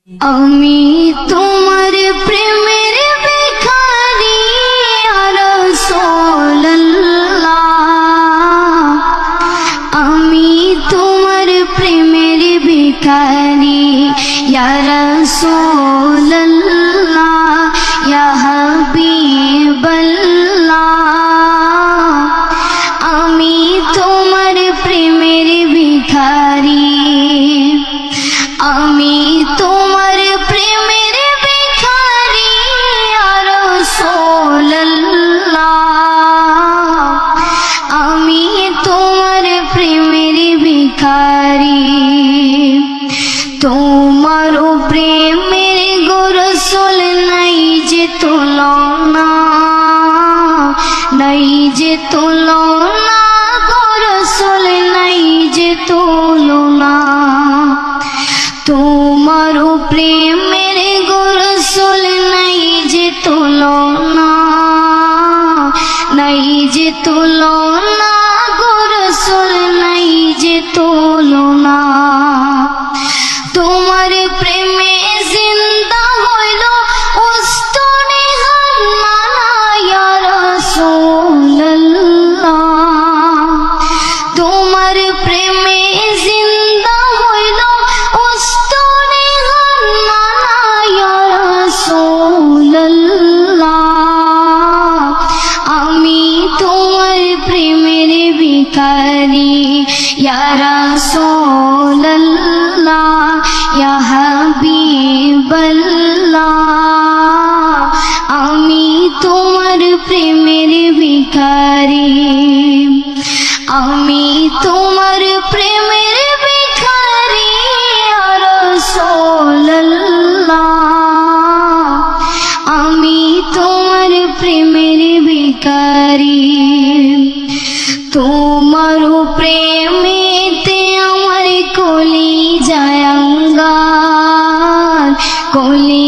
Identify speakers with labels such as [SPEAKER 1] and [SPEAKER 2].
[SPEAKER 1] আমি তোমার প্রেমের ভিখারি ইয়া রাসূলুল্লাহ, আমি তোমার প্রেমের ভিখারি ইয়া রাসূলুল্লাহ, ইয়া হাবিবাল্লাহ, আমি তোমার প্রেমের ভিখারি, আমি তোমার প্রেমের ভিখারি ইয়া রাসূলুল্লাহ, আমি তোমার প্রেমের ভিখারি। তোমার প্রেমের গো রাসূল নাই যে তুলনা, নাই যে তুলনা গো রাসূল নাই যে তুলনা। তোমার প্রেমের গো রাসূল নাই যে তুলনা, নাই যে তুলনা গো রাসূল নাই যে তুলনা। তোমার প্রেমে জিন্দা হইল উস্তনে হান্নানা ইয়া রাসূলুল্লাহ, তোমার প্রেমে জিন্দা হইল উস্তনে হান্নানা ইয়া রাসূলুল্লাহ, আমি তোমার প্রেমের ভিখারি ইয়া রাসূলুল্লাহ, ইয়া হাবিবাল্লাহ, আমি তোমার প্রেমের ভিখারি, আমি তোমার প্রেমের ভিখারি ইয়া রাসূলুল্লাহ, আমি তোমার প্রেমের ভিখারি। তোমার প্রেমেতে আমার কলিজা আঙ্গার, কলি